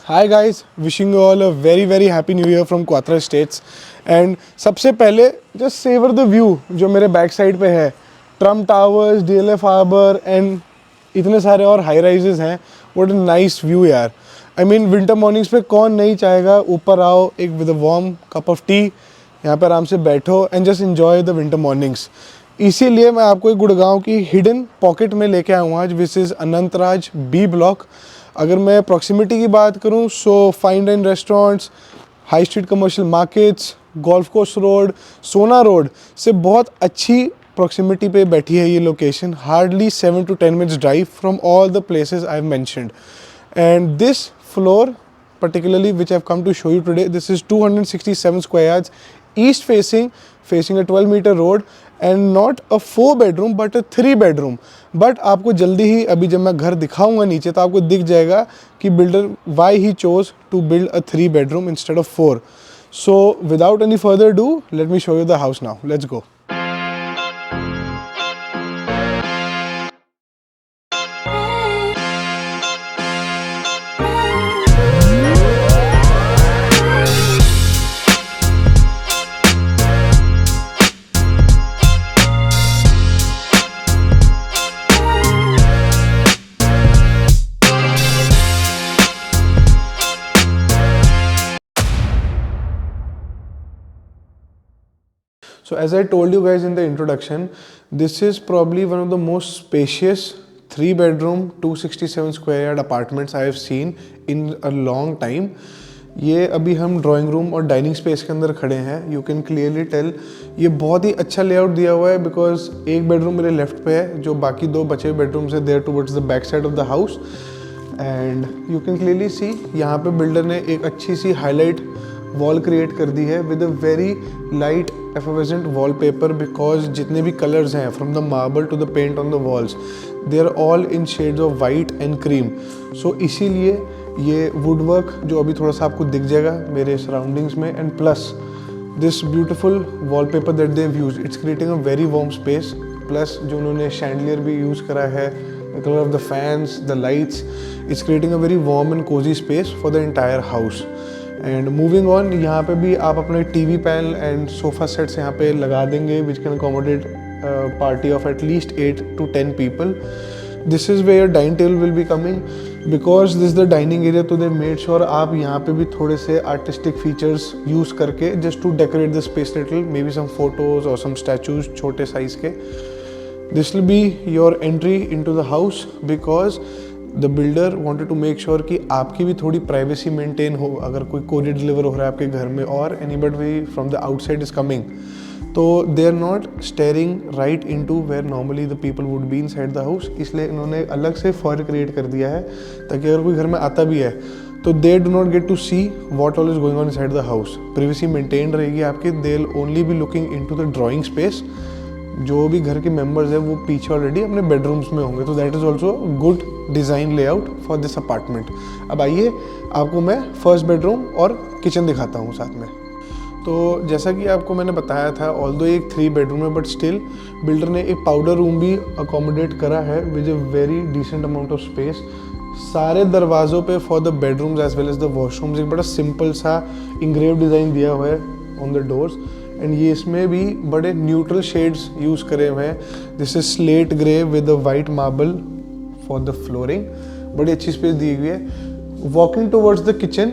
Hi guys, wishing you all a very very happy new year from Kwatra states. And सबसे पहले just saver the view जो मेरे back side पे है। Trump towers, DLF harbour and इतने सारे और हाई राइजेस हैं। व्हाट अ नाइस व्यू यार। आई मीन विंटर मॉर्निंग्स पे कौन नहीं चाहेगा ऊपर आओ एक with a warm cup of T, यहाँ पर आराम से बैठो and just enjoy the winter mornings. इसीलिए मैं आपको एक गुड़गांव की हिडन पॉकेट में लेके आया हूँ आज, which is Anantraj B block. अगर मैं प्रॉक्सिमिटी की बात करूं so fine dine restaurants, high street commercial markets, golf course road, Sohna road से बहुत अच्छी प्रॉक्सिमिटी पे बैठी है ये location. Hardly 7 to 10 minutes drive from all the places I have mentioned. And this floor particularly which I've come to show you today, this is 267 square yards, east facing a 12-meter road and not a 4 bedroom but a 3 bedroom। But आपको जल्दी ही अभी जब मैं घर दिखाऊंगा नीचे तो आपको दिख जाएगा कि builder why he chose to build a 3 bedroom instead of 4। So without any further do let me show you the house now, let's go. So as I told you guys in the introduction, this is probably one of the most spacious 3 bedroom 267 square yard apartments I have seen in a long time। ये अभी हम drawing room और dining space के अंदर खड़े हैं। You can clearly tell ये बहुत ही अच्छा लेआउट दिया हुआ है, बिकॉज एक बेडरूम मेरे लेफ्ट पे है, जो बाकी 2 बचे बेडरूम्स है there towards the back side of the house. And you can clearly see यहाँ पे बिल्डर ने एक अच्छी सी हाईलाइट वॉल क्रिएट कर दी है with a very light effervescent wallpaper, because जितने भी कलर्स हैं from the marble to the paint on the walls they are all in shades of white and cream. So इसीलिए ये वुडवर्क जो अभी थोड़ा सा आपको दिख जाएगा मेरे सराउंडिंग्स में, and plus this beautiful wallpaper that they have used, it's creating a very warm space. Plus जो उन्होंने शैंडलियर भी यूज़ करा है, the colour of the fans, the lights, it's creating a very warm and cozy space for the entire house. And moving on, यहाँ पे भी आप अपने TV panel and sofa sets यहाँ पे लगा देंगे which can accommodate party of at least 8 to 10 people। This is where dining table will be coming, because this the dining area, तो दे मेड श्योर आप यहाँ पे भी थोड़े से आर्टिस्टिक फीचर्स यूज़ करके just to decorate the space little, maybe some photos और some statues छोटे साइज़ के। This will be your entry into the house, because the builder wanted to make sure कि आपकी भी थोड़ी privacy maintain हो। अगर कोई कोरियर डिलीवर हो रहा है आपके घर में और anybody from the outside is coming, तो they are not staring right into where normally the people would be inside the house. इसलिए इन्होंने अलग से फॉर क्रिएट कर दिया है ताकि अगर कोई घर में आता भी है तो they do not get to see what all is going on inside the house. Privacy maintain रहेगी आपकी। They will only be looking into the drawing space. जो भी घर के मेंबर्स हैं वो पीछे ऑलरेडी अपने बेडरूम्स में होंगे, तो that is also good design layout for this apartment. अब आइए आपको मैं फर्स्ट बेडरूम और किचन दिखाता हूँ साथ में। तो जैसा कि आपको मैंने बताया था, ऑल्दो एक 3 bedroom है बट स्टिल बिल्डर ने एक पाउडर रूम भी अकोमोडेट करा है with a very decent amount of space. सारे दरवाज़ों पे for the bedrooms as well as the washrooms एक बड़ा सिंपल सा इंग्रेव डिज़ाइन दिया हुआ है ऑन द डोर्स। एंड ये इसमें भी बड़े न्यूट्रल शेड्स यूज़ करे हुए हैं। This is slate grey with a white marble for the flooring. बड़ी अच्छी स्पेस दी हुई है। Walking towards the kitchen,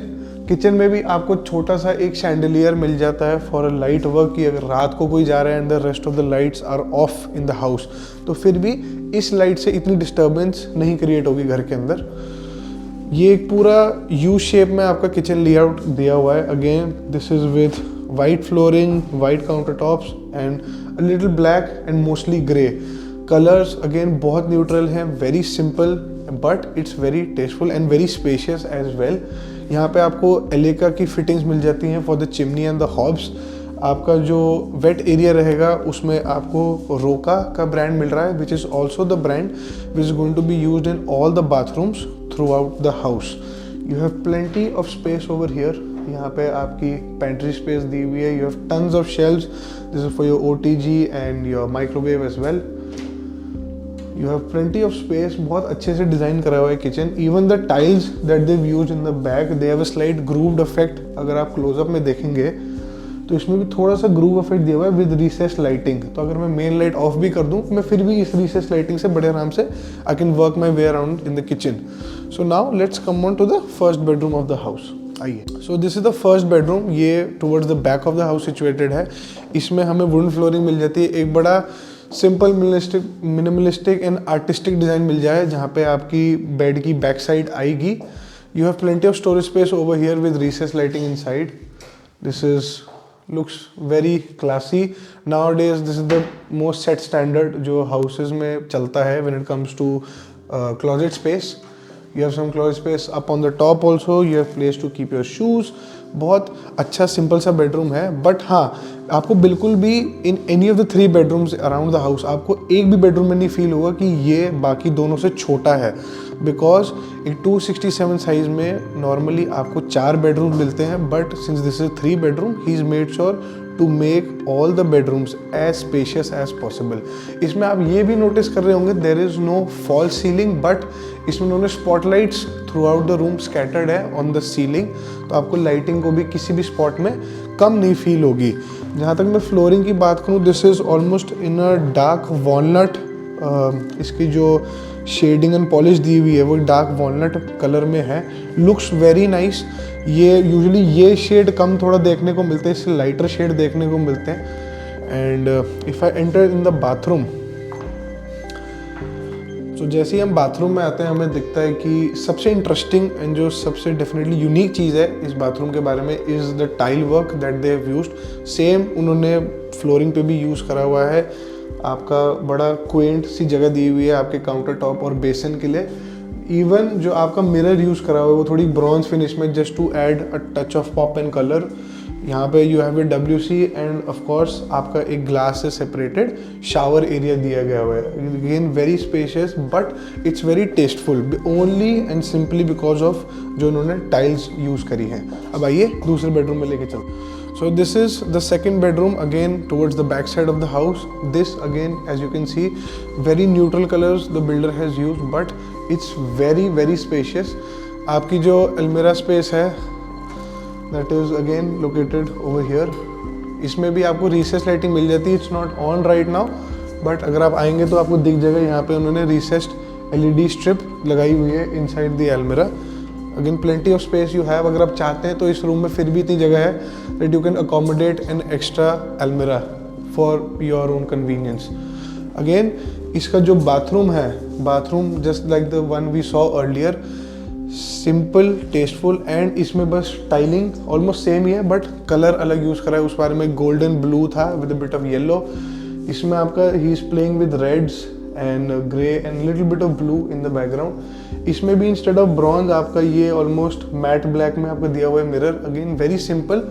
kitchen में भी आपको छोटा सा एक शैंडलियर मिल जाता है फॉर अ लाइट वर्क, कि अगर रात को कोई जा रहा है and the rest of the lights are off in the house तो फिर भी इस लाइट से इतनी डिस्टर्बेंस नहीं क्रिएट होगी घर के अंदर। ये एक पूरा यू शेप में आपका किचन लेआउट दिया हुआ है। Again this is with white flooring, white countertops and a little black and mostly grey colors। again बहुत neutral हैं, very simple but it's very tasteful and very spacious as well। यहाँ पे आपको एलेका की fittings मिल जाती हैं for the chimney and the hobs। आपका जो वेट एरिया रहेगा उसमें आपको रोका का ब्रांड मिल रहा है, which is also the brand which is going to be used in all the bathrooms throughout the house। you have plenty of space over here। यहाँ पे आपकी पेंट्री स्पेस दी हुई है। You have tons of shelves, this is for your OTG and your microwave as well. You have plenty of space, बहुत अच्छे से design करा हुआ है kitchen. Even the tiles that they've used in the back, they have a slight grooved effect. अगर आप close up में देखेंगे तो इसमें भी थोड़ा सा ग्रूव इफेक्ट दिया हुआ है विद रिसेस लाइटिंग। तो अगर मैं मेन लाइट ऑफ भी कर दूं, मैं फिर भी इस रिसेस लाइटिंग से बड़े आराम से I can work my way around in the kitchen. So now let's come on to the first bedroom of the house. आइए, so this is the first bedroom. ये towards the back of the house situated है। इसमें हमें wooden flooring मिल जाती है। एक बड़ा simple minimalistic and artistic design मिल जाए, जहाँ पे आपकी बेड की बैक साइड आएगी। You have plenty of storage space over here with recess lighting inside. This is looks very classy. Nowadays this is the most set standard जो houses में चलता है when it comes to closet space. You have some closet space up on the top also. You have place to keep your shoes. बहुत अच्छा simple सा bedroom है, but हाँ, आपको बिल्कुल भी in any of the 3 bedrooms around the house आपको एक भी बेडरूम में नहीं फील होगा कि ये बाकी दोनों से छोटा है, बिकॉज एक 267 साइज में नॉर्मली आपको 4 बेडरूम मिलते हैं, but since this is 3 bedroom he is made sure to make all the bedrooms as spacious as possible. इसमें आप ये भी नोटिस कर रहे होंगे there is no false ceiling, but इसमें उन्होंने spotlights throughout the room scattered है ऑन द सीलिंग, तो आपको लाइटिंग को भी किसी भी स्पॉट में कम नहीं फील होगी। जहाँ तक मैं फ्लोरिंग की बात करूँ, this is almost in a dark walnut. इसकी जो शेडिंग एंड पॉलिश दी हुई है वो डार्क वॉलनट कलर में है। Looks very nice. ये यूजुअली ये शेड कम थोड़ा देखने को मिलते हैं, इससे लाइटर शेड देखने को मिलते हैं। And if I enter in the bathroom, तो जैसे ही हम बाथरूम में आते हैं हमें दिखता है कि सबसे इंटरेस्टिंग एंड जो सबसे डेफिनेटली यूनिक चीज़ है इस बाथरूम के बारे में is the tile work that they have used. Same उन्होंने फ्लोरिंग पे भी यूज़ करा हुआ है। आपका बड़ा क्वेंट सी जगह दी हुई है आपके काउंटर टॉप और बेसन के लिए। इवन जो आपका मिरर यूज़ करा हुआ है वो थोड़ी ब्रॉन्ज फिनिश में, just to add a touch of pop and colour. यहाँ पे you have a WC and of course आपका एक ग्लास से सेपरेटेड शावर एरिया दिया गया हुआ है। Again very spacious, but it's very tasteful only and simply because of जो उन्होंने टाइल्स यूज़ करी हैं। अब आइए दूसरे बेडरूम में लेके चलते। So this is the second bedroom, again towards the back side of the house. This again, as you can see, very neutral colors the builder has used, but it's very spacious. आपकी जो अलमीरा space है that is again located over here. इसमें भी आपको recess lighting मिल जाती है। It's not on right now, but अगर आप आएंगे तो आपको दिख जाएगा। यहाँ पे उन्होंने रिसेस्ड LED स्ट्रिप लगाई हुई है इनसाइड द अलमीरा। Again plenty of space you have. अगर आप चाहते हैं तो इस रूम में फिर भी इतनी जगह है that you can accommodate an extra अलमीरा for your own convenience. Again इसका जो बाथरूम है, bathroom just like the one we saw earlier, simple tasteful, and इसमें बस टाइलिंग ऑलमोस्ट सेम ही है बट कलर अलग यूज़ करा है। उस बारे में गोल्डन ब्लू था with a bit of yellow. इसमें आपका ही is playing with reds and grey and little bit of blue in the background. इसमें भी इंस्टेड ऑफ ब्रॉन्ज आपका ये ऑलमोस्ट मैट ब्लैक में आपका दिया हुआ है mirror. Again very simple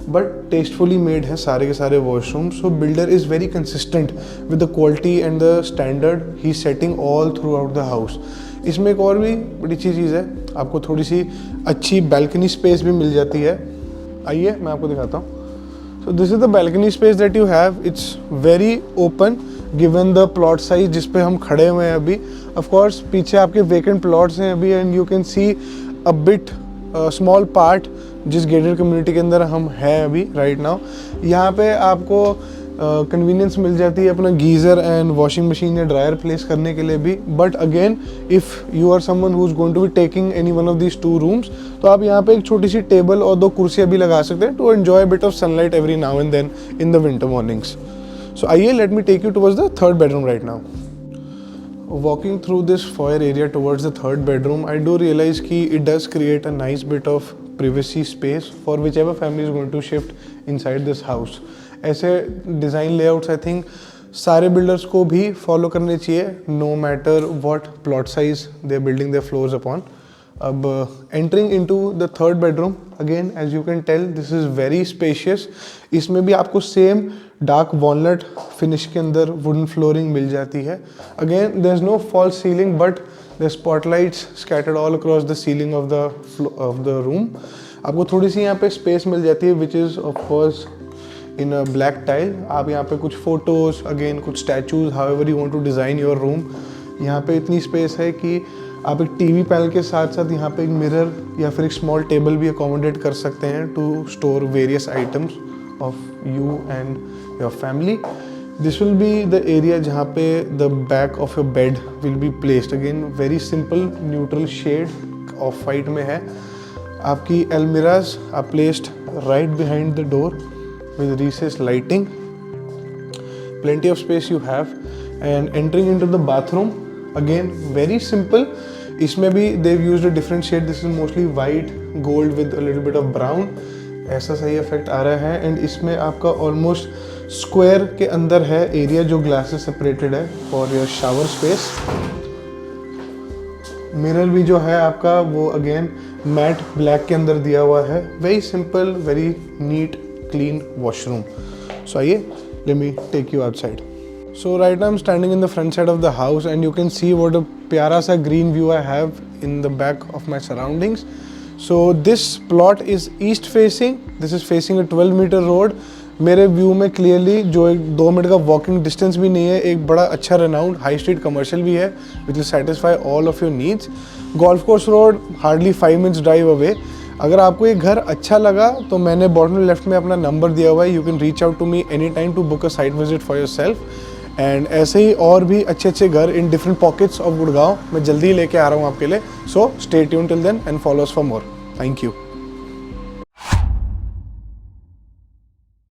but tastefully made है सारे के सारे washroom. So builder is very consistent with the quality and the standard he setting all through out the house. इसमें एक और भी बड़ी अच्छी चीज़ है, आपको थोड़ी सी अच्छी बैल्कनी स्पेस भी मिल जाती है। आइए मैं आपको दिखाता हूँ। So this is the balcony space that you have. It's very open given the plot size जिस पे हम खड़े हुए हैं अभी। ऑफ कोर्स पीछे आपके वेकेंट प्लॉट्स हैं अभी, and you can see a bit small part जिस गेटेड कम्युनिटी के अंदर हम हैं अभी राइट नाउ। यहाँ पे आपको कन्वीनियंस मिल जाती है अपना गीज़र एंड वॉशिंग मशीन या ड्रायर प्लेस करने के लिए भी। But again if you are someone who is going to be taking any one of these 2 rooms, तो आप यहाँ पे एक छोटी सी टेबल और 2 कुर्सियाँ भी लगा सकते हैं to enjoy bit of sunlight every now and then in the winter mornings. So आइए let me take you towards the third bedroom right now. Walking through this foyer area towards the third bedroom, I do realize कि it does create a nice bit of privacy space for whichever family is going to shift inside this house. ऐसे design layouts I think सारे builders को भी follow करने चाहिए no matter what plot size they are building their floors upon. अब entering into the third bedroom, again as you can tell this is very spacious. इसमें भी आपको same dark walnut finish के अंदर वुडन फ्लोरिंग मिल जाती है। Again there is no false ceiling but the spotlights scattered all across the ceiling of the room. आपको थोड़ी सी यहाँ पे स्पेस मिल जाती है which is of course in a black tile. आप यहाँ पे कुछ फोटोज़, अगेन कुछ statues, however you want to design your room, यहाँ पे इतनी स्पेस है कि आप एक टीवी पैनल के साथ साथ यहाँ पे एक मिरर या फिर एक स्मॉल टेबल भी अकोमोडेट कर सकते हैं to store various items of you and your family. This will be the area जहाँ पे the back of your bed will be placed. Again very simple neutral shade of white में है. आपकी अलमीराज are placed right behind the door with recess lighting. Plenty of space you have. And entering into the bathroom, again very simple. इसमें भी they've used a different shade. This is mostly white, gold with a little bit of brown. ऐसा सही effect आ रहा है. And इसमें आपका almost square के अंदर है एरिया जो ग्लास से सेपरेटेड है for your shower space. Mirror भी जो है आपका वो अगेन मैट ब्लैक के अंदर दिया हुआ है. Very simple, very neat, clean washroom. So आइए, let me take you outside. So right now I'm standing in the front side of the house and you can see what a pyara sa green view I have in the back of my surroundings. So this plot is east facing. This is facing a 12-meter road. मेरे view में clearly जो एक 2 minute का walking distance भी नहीं है, एक बड़ा अच्छा रेनाउंड हाई स्ट्रीट कमर्शियल भी है which will satisfy all of your needs. Golf course road hardly 5 minutes drive away. अगर आपको ये घर अच्छा लगा तो मैंने बॉटम लेफ्ट में अपना नंबर दिया हुआ है. You can reach out to me any time to book a site visit for yourself. And ऐसे ही और भी अच्छे अच्छे घर in different pockets of Gurgaon मैं जल्दी ही लेके आ रहा हूँ आपके लिए. So stay tuned till then and follow us for more. Thank you.